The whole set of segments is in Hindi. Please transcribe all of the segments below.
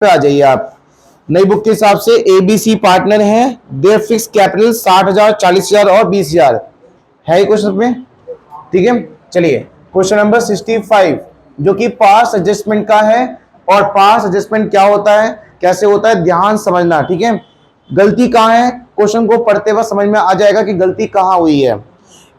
पे आ जाइए आप। नई बुक के हिसाब से एबीसी पार्टनर हैं, देयर फिक्स कैपिटल 60,000, 40,000 और 20,000 है क्वेश्चन में। ठीक है, चलिए क्वेश्चन नंबर 65 जो कि पास एडजस्टमेंट का है। और पास एडजस्टमेंट क्या होता है, कैसे होता है, ध्यान समझना। ठीक है, गलती कहां है, क्वेश्चन को पढ़ते वक्त समझ में आ जाएगा कि गलती कहां हुई है।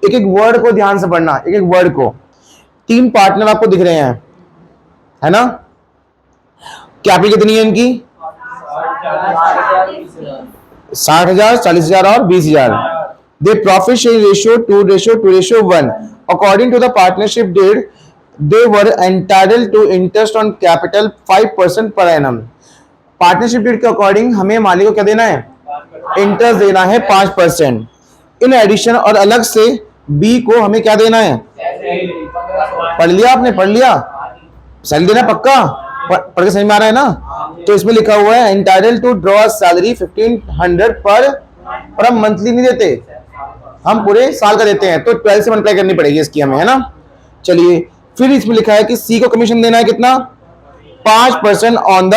एक एक वर्ड को ध्यान से पढ़ना, एक एक वर्ड को। 3 पार्टनर आपको दिख रहे हैं, है ना। कैपिटल कितनी है इनकी, 60,000, 40,000 और 20,000। They profit sharing ratio 2:1। According to the partnership deed they were entitled to interest on capital 5% per annum. Partnership deed के अकॉर्डिंग हमें मालिक को क्या देना है, इंटरेस्ट देना है 5%। इन एडिशन और अलग से बी को हमें क्या देना है, पढ़ लिया आपने, पढ़ लिया, सैलरी देना पक्का, पढ़ के समझ में आ रहा है ना। तो इसमें लिखा हुआ है एंटाइटल्ड टू ड्रॉ सैलरी 1500 पर हम मंथली नहीं देते, हम पूरे साल का देते हैं, तो 12 से मल्टीप्लाई करनी पड़ेगी इसकी हमें, है ना। चलिए फिर इसमें लिखा है कि सी को कमीशन देना है कितना, 5% ऑन द,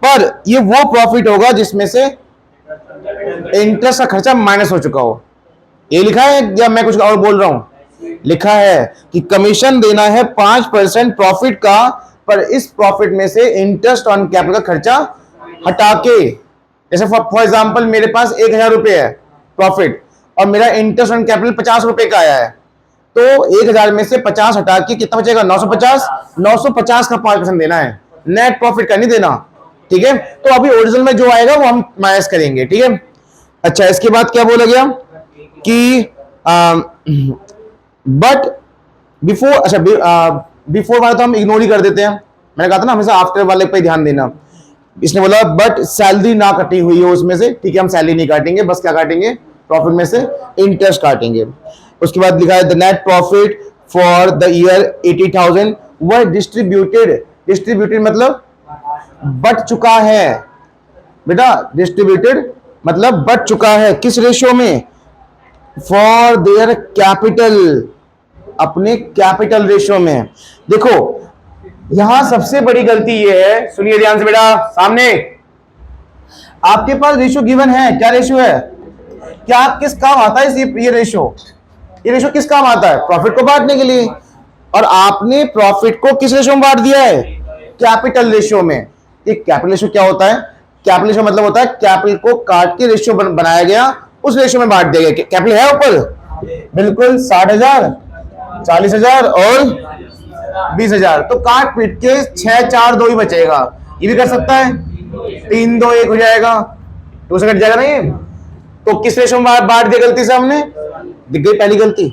पर ये वो प्रॉफिट होगा जिसमें से इंटरेस्ट का खर्चा माइनस हो चुका हो। ये लिखा है या मैं कुछ और बोल रहा हूं, लिखा है कि कमीशन देना है 5% प्रॉफिट का, पर इस प्रॉफिट में से इंटरेस्ट ऑन कैपिटल का खर्चा हटा के, जैसे फॉर एग्जांपल मेरे पास 1,000 रुपए है प्रॉफिट और मेरा इंटरेस्ट ऑन कैपिटल 50 रुपए का आया है, तो 1,000 में से 50 हटा के कितना बचेगा, 950। 950 का 5% देना है, नेट प्रॉफिट का नहीं देना। ठीक है, तो अभी ओरिजिनल में जो आएगा वो हम माइनस करेंगे। ठीक है, अच्छा इसके बाद क्या बोला गया कि बट बिफोर, अच्छा बिफोर वाला तो हम इग्नोर ही कर देते हैं, मैंने कहा था ना हमेशा आफ्टर वाले पे ध्यान देना। इसने बोला बट सैलरी ना कटी हुई हो उसमें से, ठीक है हम सैलरी नहीं काटेंगे, बस क्या काटेंगे, प्रॉफिट में से इंटरेस्ट काटेंगे। उसके बाद लिखा है the net profit for the year 80,000 वह डिस्ट्रीब्यूटेड, डिस्ट्रीब्यूटेड मतलब बट चुका है बेटा, डिस्ट्रीब्यूटेड मतलब बट चुका है, किस रेशियो में, फॉर देयर कैपिटल, अपने कैपिटल रेशियो में। देखो यहां सबसे बड़ी गलती ये है, सुनिए ध्यान से बेटा, सामने आपके पास रेशियो गिवन है, क्या रेशियो है, क्या किस काम आता है ये रेशियो, ये रेशियो किस काम आता है, प्रॉफिट को बांटने के लिए, और आपने प्रॉफिट को किस रेशियो में बांट दिया है, कैपिटल रेशियो में। ये कैपिटल रेशियो क्या होता है, कैपिटल रेशियो मतलब होता है कैपिटल को काट के रेशियो बनाया गया, उस रेशियो में बांट दिया गया। कैपिटल है ऊपर बिल्कुल 60,000, 40,000 और 20,000, तो काट पीट के 6, 4, 2 ही बचेगा। ये भी कर सकता है, 3, 2, 1 हो जाएगा, 2 से कट जाएगा ना ये। तो किस रेशियो में बांट दिया गलती से हमने, दिख गई पहली गलती।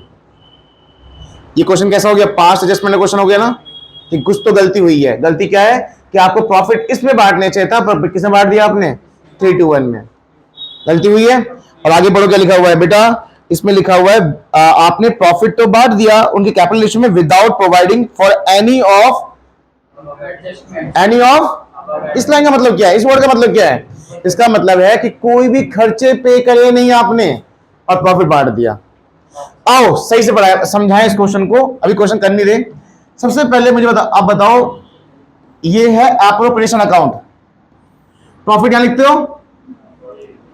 ये क्वेश्चन कैसा हो गया, पास्ट एडजस्टमेंट का क्वेश्चन हो गया ना, कि कुछ तो गलती हुई है। गलती क्या है कि आपको प्रॉफिट इसमें बांटने चाहिए था, पर किसमें बांट दिया आपने, 3:1 में, गलती हुई है। और आगे बढ़ो, क्या लिखा हुआ है बेटा, इसमें लिखा हुआ है आपने प्रॉफिट तो बांट दिया उनके कैपिटल रेशियो में without providing for any of, इस लाइन का मतलब क्या है, इस वर्ड का मतलब क्या है, इसका मतलब है कि कोई भी खर्चे पे करे नहीं आपने और प्रॉफिट बांट दिया। आओ सही से पढ़ाया, समझाएं इस क्वेश्चन को, अभी क्वेश्चन कर नहीं रहे। सबसे पहले मुझे आप बताओ, ये है एप्रोप्रिएशन अकाउंट, प्रॉफिट यहां लिखते हो,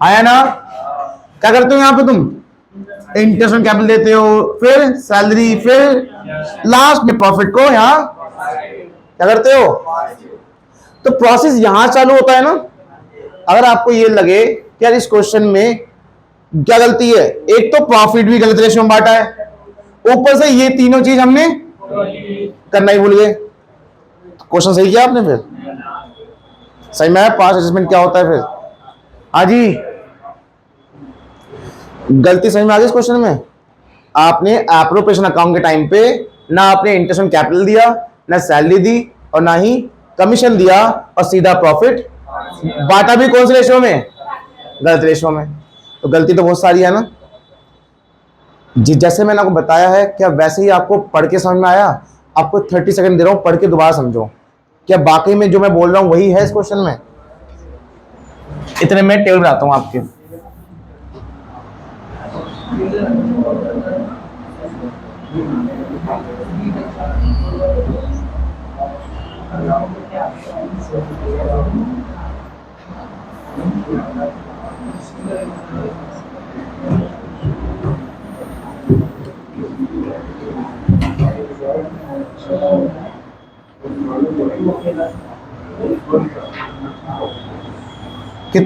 आया ना, क्या करते हो यहां पे तुम, इंटरेस्ट ऑन कैपिटल देते हो, फिर सैलरी, फिर लास्ट में प्रॉफिट को यहां क्या करते हो। तो प्रोसेस यहां चालू होता है ना। अगर आपको ये लगे कि यार इस क्वेश्चन में क्या गलती है, एक तो प्रॉफिट भी गलत रेशियो में बांटा है, ऊपर से ये तीनों चीज हमने करना ही भूल गए, क्वेश्चन सही किया आपने, फिर सही में पास्ट एडजस्टमेंट क्या होता है फिर। हाँ जी, गलती समझ में आ गई इस क्वेश्चन में। आपने एप्रोप्रिएशन अकाउंट के टाइम पे ना आपने इंटरेस्ट ऑन कैपिटल दिया, ना सैलरी दी, और ना ही कमीशन दिया, और सीधा प्रॉफिट बांटा भी कौन से रेशियो में, गलत रेशियो में। तो गलती तो बहुत सारी है ना। जैसे मैंने आपको बताया है, क्या वैसे ही आपको पढ़ के समझ में आया, आपको 30 सेकंड दे रहा हूं, पढ़ के दोबारा समझो, क्या बाकी में जो मैं बोल रहा हूं वही है इस क्वेश्चन में। इतने में टेबल बनाता हूं आपके, कितने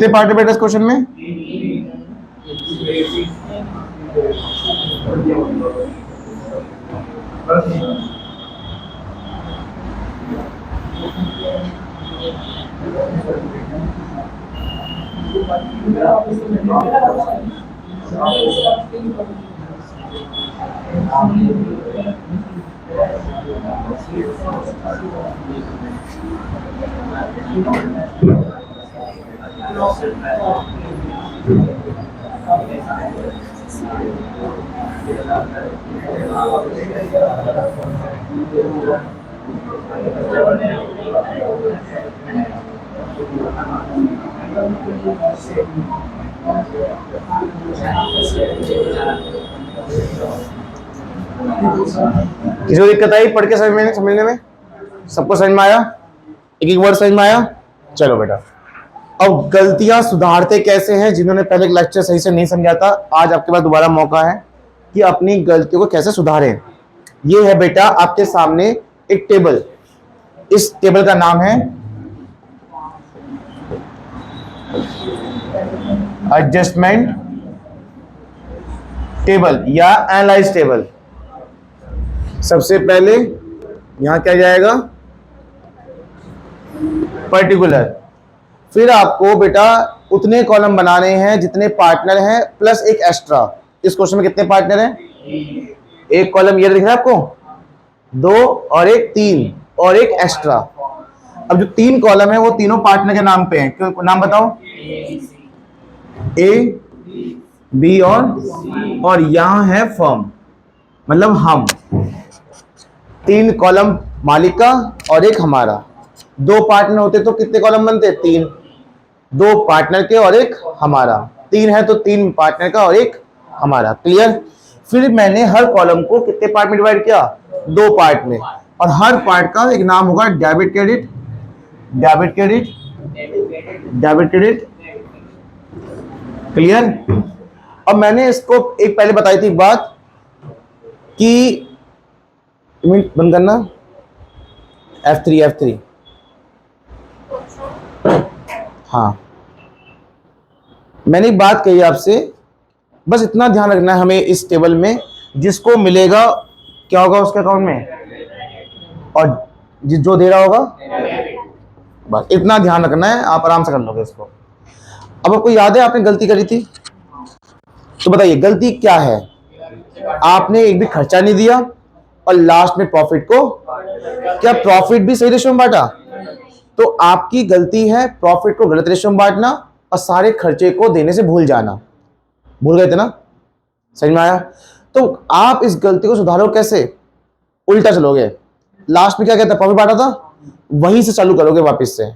पार्ट है बेटा इस क्वेश्चन में? किसी को दिक्कत आई पढ़ के समझने में? सबको समझ में आया? एक एक वर्ड समझ में आया? चलो बेटा, अब गलतियां सुधारते कैसे हैं? जिन्होंने पहले लेक्चर सही से नहीं समझा था, आज आपके पास दोबारा मौका है कि अपनी गलतियों को कैसे सुधारें। ये है बेटा आपके सामने एक टेबल, इस टेबल का नाम है एडजस्टमेंट टेबल या एनालाइज टेबल। सबसे पहले यहां क्या जाएगा? पर्टिकुलर। फिर आपको बेटा उतने कॉलम बनाने हैं जितने पार्टनर हैं प्लस एक एक्स्ट्रा। इस क्वेश्चन में कितने पार्टनर हैं? एक कॉलम ये दिख रहा है आपको, 2 और एक 3 और एक एक्स्ट्रा। अब जो 3 कॉलम है वो तीनों पार्टनर के नाम पे हैं। क्यों? नाम बताओ। ए, बी और यहां है फर्म, मतलब हम। 3 कॉलम मालिक का और एक हमारा। 2 पार्टनर होते तो कितने कॉलम बनते? 3। 2 पार्टनर के और एक हमारा। 3 है तो 3 पार्टनर का और एक हमारा। क्लियर? फिर मैंने हर कॉलम को कितने पार्ट में डिवाइड किया? 2 पार्ट में, और हर पार्ट का एक नाम होगा debit credit, debit credit, debit credit. Clear? अब मैंने इसको एक पहले बताई थी बात कि बंद करना, F3 हाँ, मैंने एक बात कही आपसे, बस इतना ध्यान रखना है हमें इस टेबल में, जिसको मिलेगा क्या होगा उसके अकाउंट में, और जो दे रहा होगा, बस इतना ध्यान रखना है। आप आराम से कर लोगे इसको। अब आपको याद है आपने गलती करी थी, तो बताइए गलती क्या है? आपने एक भी खर्चा नहीं दिया और लास्ट में प्रॉफिट को, क्या प्रॉफिट भी सही रेशो में बांटा? तो आपकी गलती है प्रॉफिट को गलत रेशो में बांटना और सारे खर्चे को देने से भूल जाना। भूल गए थे ना? समझ में आया? तो आप इस गलती को सुधारो कैसे? उल्टा चलोगे। लास्ट में क्या कहता? प्रॉफिट बांटा था, वहीं से चालू करोगे वापस से।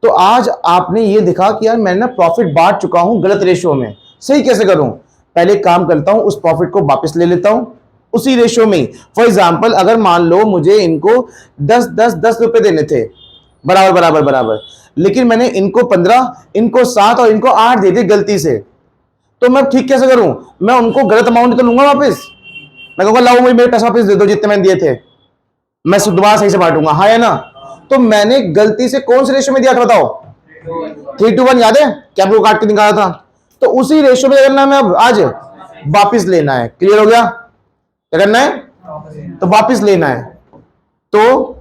तो आज आपने ये देखा कि यार मैंने प्रॉफिट बांट चुका हूं गलत रेशो में, सही कैसे करूं? पहले काम करता हूं, उस प्रॉफिट को वापस ले लेता हूं उसी रेशो में। फॉर एग्जांपल, अगर मान लो मुझे इनको 10 रुपए देने थे बराबर बराबर बराबर, लेकिन मैंने इनको 15, इनको 7 और इनको 8 दे दिए गलती से, तो मैं ठीक कैसे करूं? मैं उनको गलत अमाउंट तो लूंगा वापस। मैं कहूंगा लाओ मुझे मेरे पैसा वापस दे दो जितने मैंने दिए थे, मैं दोबारा सही से बांटूंगा। हाँ या ना? तो मैंने गलती से कौन से रेशो में दिया था बताओ? 3:1 याद है? क्या आपको काट के निकाला था? तो उसी रेशो में करना है, मैं अब आज वापिस लेना है। क्लियर हो गया? क्या करना है? तो वापिस लेना है। तो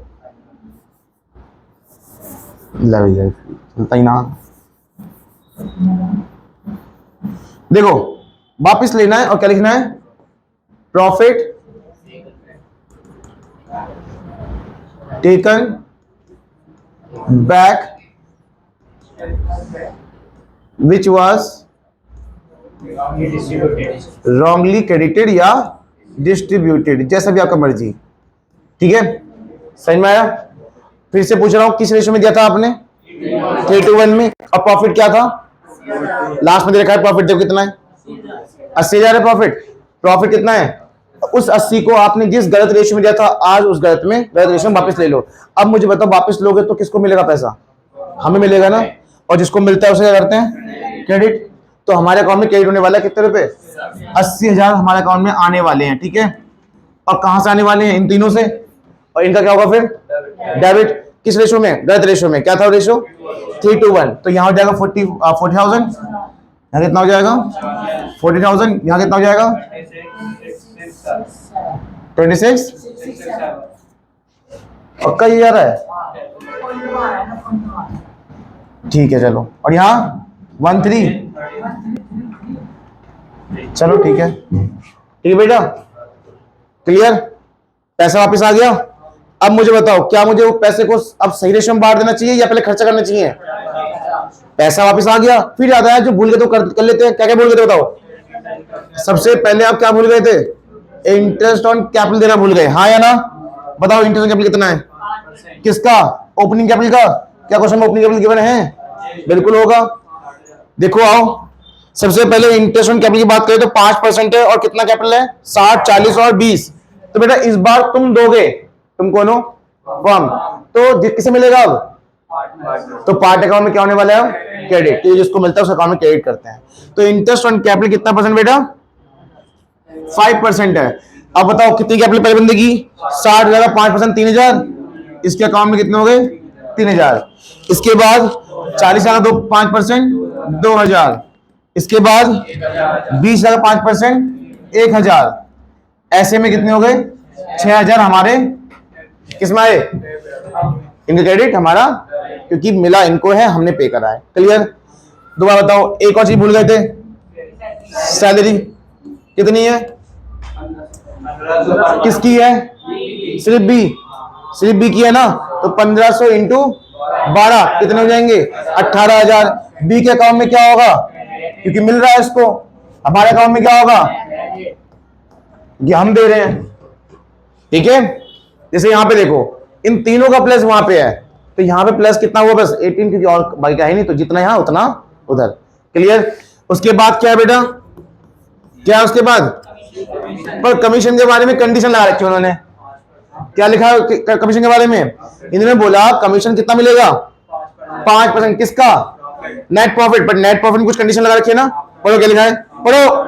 चलता ही ना, देखो वापिस लेना है और क्या लिखना है? Profit taken back which was wrongly credited या डिस्ट्रीब्यूटेड, जैसा भी आपका मर्जी। ठीक है? समझ में आया? फिर से पूछ रहा हूं, किस रेशो में दिया था आपने? 3:1 में। और प्रॉफिट क्या था? लास्ट में दे रखा है प्रॉफिट, देखो कितना है? 80,000 है प्रॉफिट। प्रॉफिट कितना है? उस 80 को आपने जिस गलत रेशो में दिया था, आज उस गलत रेशो में वापस ले लो। अब मुझे बताओ वापस लोगे तो किसको मिलेगा पैसा? हमें मिलेगा ना, और जिसको मिलता है उसे क्या करते हैं, क्रेडिट। तो हमारे अकाउंट में क्रेडिट होने वाला है कितने रुपए, 80,000 हमारे अकाउंट में आने वाले हैं, ठीक है। और कहां से आने वाले हैं, इन तीनों से, और इनका क्या होगा फिर, डेबिट। किस रेशो में, गलत रेशो में, क्या था रेशो, 3:1। तो यहां हो जाएगा 40,000, यहाँ कितना हो जाएगा 40,000, यहाँ कितना हो जाएगा 26, पक्का ये आ रहा है, ठीक है चलो। और यहाँ 13, चलो ठीक है, ठीक है बेटा, क्लियर, पैसा वापस आ गया। अब मुझे बताओ, क्या मुझे वो पैसे को अब सही रेशो में बांट देना चाहिए या पहले खर्चा करना चाहिए, पैसा वापस आ गया, फिर याद आया जो भूल गए तो कर लेते हैं, क्या क्या भूल गए थे बताओ। सबसे पहले आप क्या भूल गए थे, इंटरेस्ट ऑन कैपिटल देना भूल गए, हाँ या ना, बताओ इंटरेस्ट ऑन कैपिटल कितना है, किसका, ओपनिंग कैपिटल का, क्या क्वेश्चन में ओपनिंग कैपिटल गिवन है, बिल्कुल होगा। देखो आओ, सबसे पहले इंटरेस्ट ऑन कैपिटल की बात करें तो 5% है, और कितना कैपिटल है 60, 40 और 20। तो बेटा इस बार तुम दोगे, तुम कौन हो, फर्म, तो किसे मिलेगा अब, तो पार्ट अकाउंट में क्या होने वाला है, क्रेडिट। तो जिसको मिलता है उस अकाउंट में क्रेडिट करते हैं। तो इंटरेस्ट ऑन कैपिटल कितना परसेंट बेटा, 5% है। अब बताओ कितनी कैपिटल पहले बंदे की, 60,000 का 5%, 3,000, इसके अकाउंट में कितने हो गए 3,000। इसके बाद 40,000 का 5%, 2,000। इसके बाद 20,000 का 5%, 1,000। ऐसे में कितने हो गए 6,000 हमारे किसमें आए, इनका क्रेडिट हमारा, क्योंकि मिला इनको है, हमने पे करा है, क्लियर। दोबारा बताओ, एक और चीज भूल गए थे, सैलरी कितनी है, किसकी है, सिर्फ बी की है ना, तो 1500 इंटू 12 कितने हो जाएंगे 18,000। बी के अकाउंट में क्या होगा, क्योंकि मिल रहा है इसको, हमारे अकाउंट में क्या होगा, ये हम दे रहे हैं, ठीक है। जैसे यहां पे देखो, इन तीनों का प्लस वहां पे है, तो यहां पे प्लस कितना हुआ, बस 18, क्योंकि और बाकी का है नहीं, तो जितना यहां उतना उधर, क्लियर। उसके बाद क्या है बेटा, क्या है उसके बाद, पर कमीशन के बारे में कंडीशन लगा रखी उन्होंने, क्या लिखा कमीशन के बारे में, इन्होंने बोला कमीशन कितना मिलेगा 5%, किसका, नेट प्रॉफिट, पर नेट प्रॉफिट में कुछ कंडीशन लगा रखी है ना, पढ़ो क्या लिखा है, पढ़ो।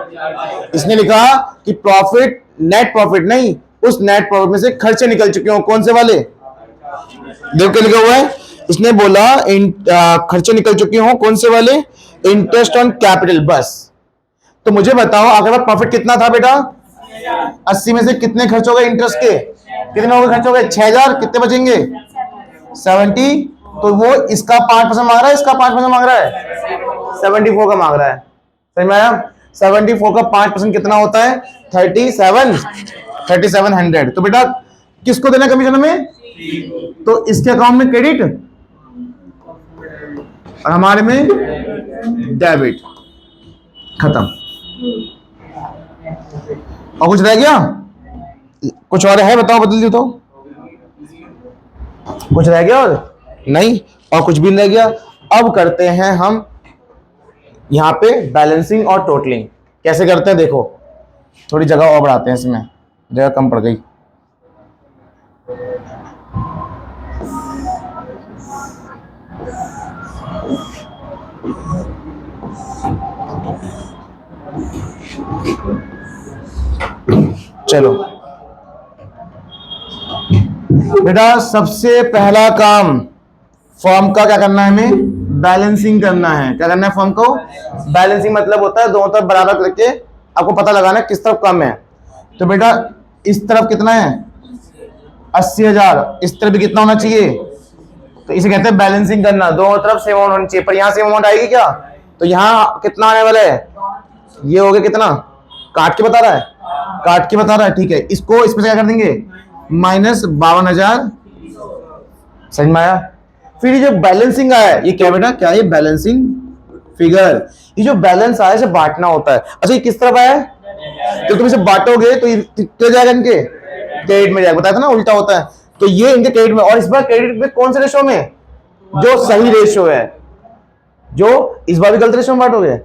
इसने लिखा कि प्रॉफिट, नेट प्रॉफिट नहीं, उस नेट प्रॉफिट में से खर्चे निकल चुके हो, कौन से वाले, देखो क्या लिखा हुआ है, इसने बोला खर्चे निकल चुके हो, कौन से वाले, इंटरेस्ट ऑन कैपिटल, बस। तो मुझे बताओ आपके पास प्रॉफिट कितना था बेटा, 80 में से कितने खर्च हो गए इंटरेस्ट के, कितने हो गए खर्च हो गए 6,000, कितने बचेंगे 70। तो वो इसका 5% मांग रहा है, इसका 5% मांग रहा है, 74 का मांग रहा है, समझ में आया। 74 का 5% कितना होता है 3700। तो बेटा किसको देना कमीशन में, तो इसके अकाउंट में क्रेडिट और हमारे में डेबिट, खत्म। और कुछ रह गया, कुछ और है बताओ, बदल दी तो, कुछ रह गया और नहीं, और कुछ भी नहीं रह गया। अब करते हैं हम यहां पे बैलेंसिंग और टोटलिंग, कैसे करते हैं देखो, थोड़ी जगह और बढ़ाते हैं, इसमें जगह कम पड़ गई। चलो बेटा, सबसे पहला काम फॉर्म का क्या करना है, हमें बैलेंसिंग करना है। क्या करना है फॉर्म को, बैलेंसिंग मतलब होता है दोनों तरफ बराबर करके आपको पता लगाना है किस तरफ कम है। तो बेटा इस तरफ कितना है 80,000, इस तरफ भी कितना होना चाहिए, तो इसे कहते हैं बैलेंसिंग करना, दोनों तरफ सेम अमाउंट होनी चाहिए। पर यहां सेम अमाउंट आएगी क्या, तो यहाँ कितना आने वाला है, ये हो गया कितना, काट के बता रहा है, काट के बता रहा है, ठीक है। इसको इसमें क्या कर देंगे -52,000, समझ में आया। फिर ये जो बैलेंसिंग आया है, ये क्या बेटा, क्या है बैलेंसिंग फिगर, ये जो बैलेंस आया इसे बांटना होता है। अच्छा ये किस तरफ आया है, तो तुम इसे बांटोगे तो ये क्या जाएगा, इनके क्रेडिट में जाएगा, बताया था ना उल्टा होता है, तो ये इनके क्रेडिट में। और इस बार क्रेडिट में कौन से रेशो में, जो सही रेशो है, जो इस बार भी गलत रेशो में बांटोगे,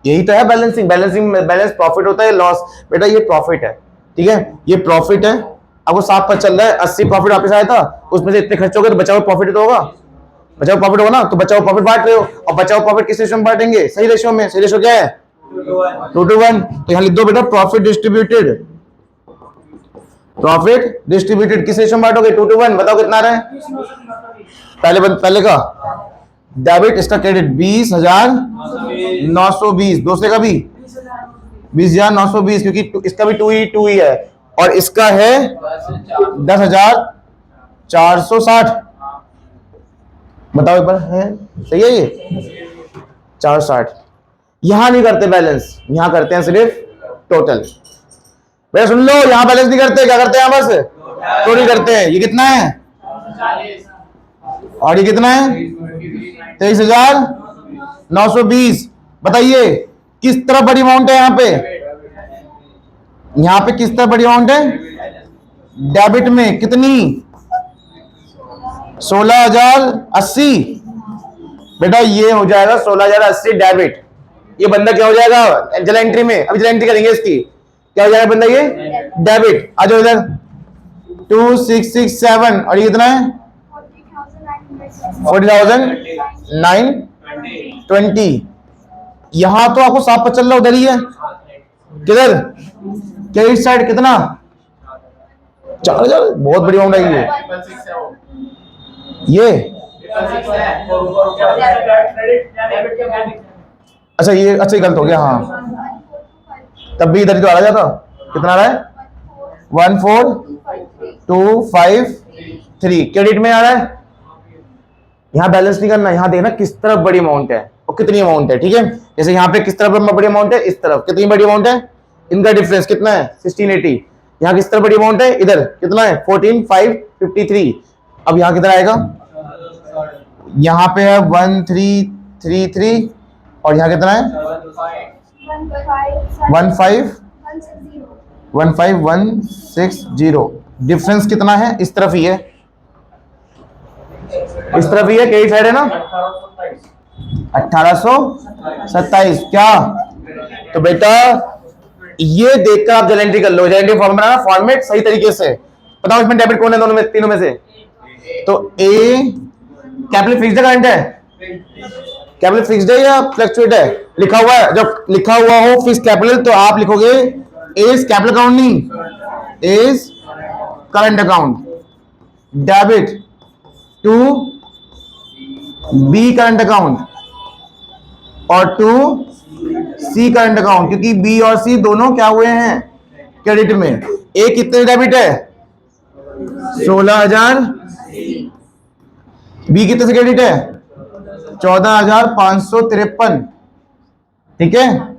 यही तो है बैलेंसिंग। बैलेंस प्रॉफिट होता है, लॉस, बेटा ये प्रॉफिट है, ठीक है, ये प्रॉफिट है। अब वो साफ पता चल रहा है 80 प्रॉफिट वापस आया था, उसमें से इतने खर्च हो गए तो बचा हुआ प्रॉफिट तो होगा, बचाओ प्रॉफिट होगा ना, तो बचाओ प्रॉफिट बांट रहे हो, और बचाओ प्रॉफिट किस रेशियो में बांटेंगे? सही रेशियो में। सही रेशियो क्या है? 2:1। तो यहां लिख दो बेटा प्रॉफिट डिस्ट्रीब्यूटेड। प्रॉफिट डिस्ट्रीब्यूटेड किस रेशियो में बांटोगे? 2:1। बताओ कितना आ रहा है? पहले का डेबिट, इसका क्रेडिट 20,920। दूसरे का भी 20,920, क्योंकि इसका भी 2 ही है, और इसका है 10,460। बताओ एक बार, है सही है ये? 460। यहां नहीं करते बैलेंस, यहां करते हैं सिर्फ टोटल। भैया सुन लो, यहां बैलेंस नहीं करते, क्या करते हैं बस टोटल करते हैं। ये कितना है? और ये कितना है? 23,920। बताइए किस तरह बड़ी अमाउंट है यहां पे? यहां पे किस तरह बड़ी अमाउंट है? डेबिट में कितनी? 16,080। बेटा ये हो जाएगा 16,080 डेबिट। ये बंदा क्या हो जाएगा जला एंट्री में? अभी जला एंट्री करेंगे इसकी। क्या हो जाएगा बंदा ये? डेबिट। आ जाओ इधर। 2667। और ये कितना है? 40,920। यहां तो आपको साफ पता चल रहा उधर ही है। किधर? क्रेडिट साइड कितना? 4,000। बहुत बड़ी अमाउंट है ये। अच्छा ये, अच्छा गलत हो गया। हाँ तब भी इधर ही तो आ जाता। कितना आ रहा है? 14,253 क्रेडिट में आ रहा है। यहां बैलेंस नहीं करना, यहां देखना किस तरफ बड़ी अमाउंट है और कितनी अमाउंट है। ठीक है, जैसे यहां पे किस तरफ बड़ी अमाउंट है, इस तरफ कितनी बड़ी अमाउंट है, इनका डिफरेंस कितना है? 1680। यहां किस तरफ बड़ी अमाउंट है? इधर कितना है? 14,553। अब यहां कितना आएगा? यहां पे है 1333, और यहां कितना है? 15,160। डिफरेंस कितना है? इस तरफ ही है, इस तरफ ही है। क्रेडिट साइड है ना? 1827। क्या? तो बेटा ये देखकर आप जेलेंट्री कर लो। जेलेंट्री फॉर्म बनाना, फॉर्मेट सही तरीके से। बताओ इसमें डेबिट कौन है दोनों में, तीनों में से? तो ए कैपिटल फिक्स्ड करंट है, कैपिटल फिक्स्ड है या फ्लक्चुएट है? लिखा हुआ है, जब लिखा हुआ हो फिक्स कैपिटल तो आप लिखोगे एज कैपिटल अकाउंट, नहीं as current account. Debit to B current account और टू सी करंट अकाउंट, क्योंकि बी और सी दोनों क्या हुए हैं? क्रेडिट में। ए कितने डेबिट है? 16,000। बी कितने से क्रेडिट है? 14,553। ठीक है,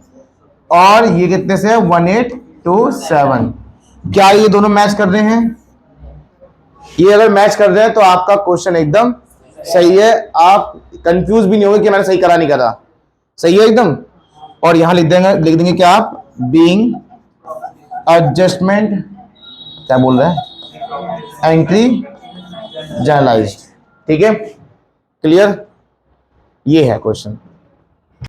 और ये कितने से है? 1827। क्या ये दोनों मैच कर रहे हैं? ये अगर मैच कर रहे हैं तो आपका क्वेश्चन एकदम सही है। आप कंफ्यूज भी नहीं होंगे कि मैंने सही करा नहीं करा। सही है एकदम। और यहां लिख देंगे क्या आप? बीइंग एडजस्टमेंट, क्या बोल रहे हैं? Entry generalised. ठीक है, क्लियर? ये है क्वेश्चन।